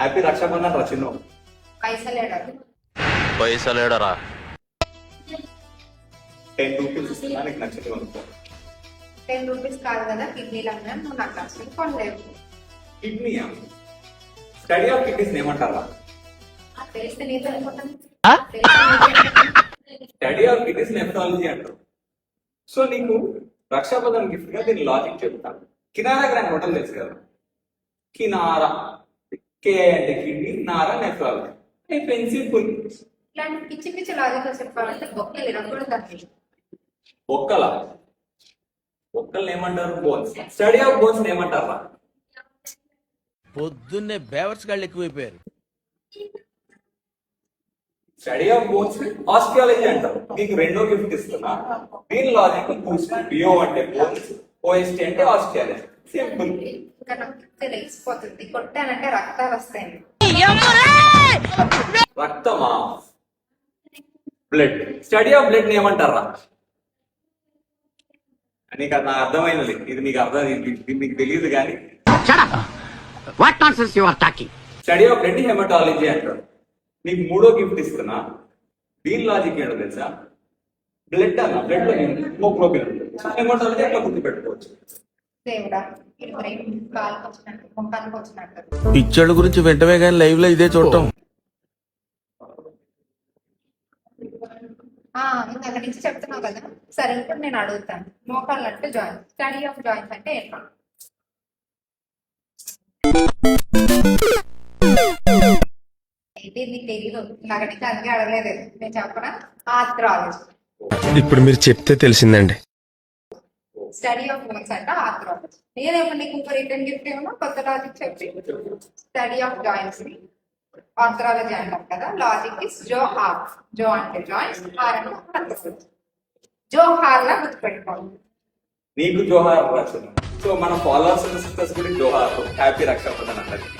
Happy Rakshabandhan రా Chinnu. పైసలేడరా 10 rupees ఇస్తున్నా, నీకు నచ్చింది అనుకో. 10 రూపీస్ కాదు కదా, కిడ్నీలు అన్నా నువ్వు నాకు నచ్చింది కొనలేవు. కిడ్నీయా? స్టడీ ఆఫ్ కిడ్నీస్ ఏమంటారా? తెలిస్తే నీతో అనుకుంటాను. స్టడీ ఆఫ్ కిడ్నీస్ నెఫ్రాలజీ అంటారు. సో నీకు రక్షాబంధన్ గిఫ్ట్ గా దీని లాజిక్ చెప్తాను. కినారా గ్రాండ్ హోటల్ తెలుసు కదా, కినారా, కే అంటే కిడ్నీ, నారా నెఫ్రాలజీ. అయిపోయింది, సింపుల్. ఇలాంటి పిచ్చి పిచ్చి లాజిక్ చెప్పాలంటే బొక్కలు ఇరగకూడదు. ఒక్కల ఒక్కల్ని ఏమంటారు? బోన్స్. స్టడీ ఆఫ్ బోన్స్ ఏమంటారా? పొద్దున్నే బేవర్స్ గాళ్ళు ఎక్కువైపోయారు. స్టడీ ఆఫ్ బోన్స్ ఆస్టియాలజీ అంటారు. మీకు రెండో గిఫ్ట్ ఇస్తున్నా, దీని లాజిక్ బియో అంటే బోన్స్, ఓఎస్టీ అంటే ఆస్టియాలజీ. సింపుల్. ఇంకా నాకు తెలిసిపోతుంది, కొట్టానంటే రక్తాలు వస్తాయి. రక్తమా? బ్లడ్. స్టడీ ఆఫ్ బ్లడ్ ఏమంటారా? నీకు అది నాకు అర్థమైనది, ఇది మీకు అర్థం, ఇది మీకు తెలియదు కానీ స్టడీ ఆఫ్ బ్లడ్ హెమటాలజీ అంటారు. నీకు మూడో గిఫ్ట్ ఇస్తున్నా, దీని లాజిక్ ఏంటో తెలుసా? బ్లడ్ అన్న, బ్లడ్ లో హిమోగ్లోబిన్ హెమటాలజీ అట్లా గుర్తు పెట్టుకోవచ్చు. దేవుడా, కాలుకి వచ్చినట్టు, ముఖానికి వచ్చినట్టు. పిచ్చోళ్ళ గురించి వెంటనే కానీ లైవ్ లో ఇదే చూడటం. ఇందాక నుంచి చెప్తున్నావు కదా, సరే ఇప్పుడు నేను అడుగుతాను. మోకాళ్ళు అంటే జాయింట్, స్టడీ ఆఫ్ జాయింట్స్ అంటే ఏంటో? అయితే నీకు తెలీదు, నాకు నుంచి అందుకే అడగలేదు. నేను చెప్పనా? ఆర్థ్రాలజీ. ఇప్పుడు మీరు చెప్తే తెలిసిందండి. స్టడీ ఆఫ్ బోన్స్ అంటే ఆర్థ్రాలజీ. నేనేమో నీకు ఇంకో రిటర్న్ గిఫ్ట్ ఏమో కొత్త లాజిక్ చెప్పి స్టడీ ఆఫ్ జాయింట్స్ ని ఆర్థ్రాలజీ అంటాం కదా. లాజిక్ ఇస్ జో హార్. జో అంటే జాయింట్స్, హార్ అంటే జో హార్ లా గుర్తుపెట్టుకోండి. నీకు జోహార్ రచన. సో మన ఫాలోవర్స్ సిస్టర్స్ కూడా జోహార్. హ్యాపీ రక్షాబంధన్ అందరికి.